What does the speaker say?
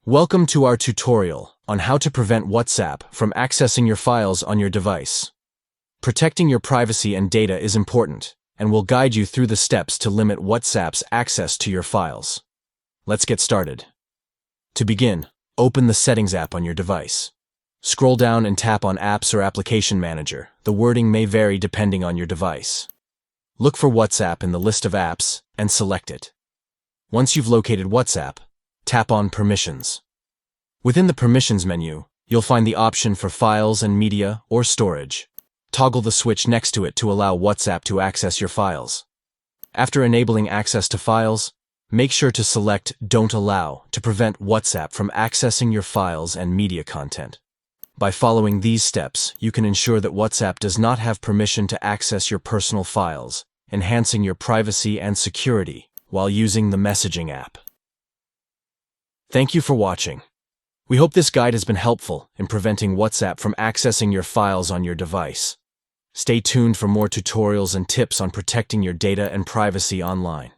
Welcome to our tutorial on how to prevent WhatsApp from accessing your files on your device. Protecting your privacy and data is important, and will guide you through the steps to limit WhatsApp's access to your files. Let's get started. To begin, open the Settings app on your device. Scroll down and tap on Apps or Application Manager. The wording may vary depending on your device. Look for WhatsApp in the list of apps and select it. Once you've located WhatsApp, tap on Permissions. Within the Permissions menu, you'll find the option for Files and Media or Storage. Toggle the switch next to it to allow WhatsApp to access your files. After enabling access to files, make sure to select Don't Allow to prevent WhatsApp from accessing your files and media content. By following these steps, you can ensure that WhatsApp does not have permission to access your personal files, enhancing your privacy and security while using the messaging app. Thank you for watching. We hope this guide has been helpful in preventing WhatsApp from accessing your files on your device. Stay tuned for more tutorials and tips on protecting your data and privacy online.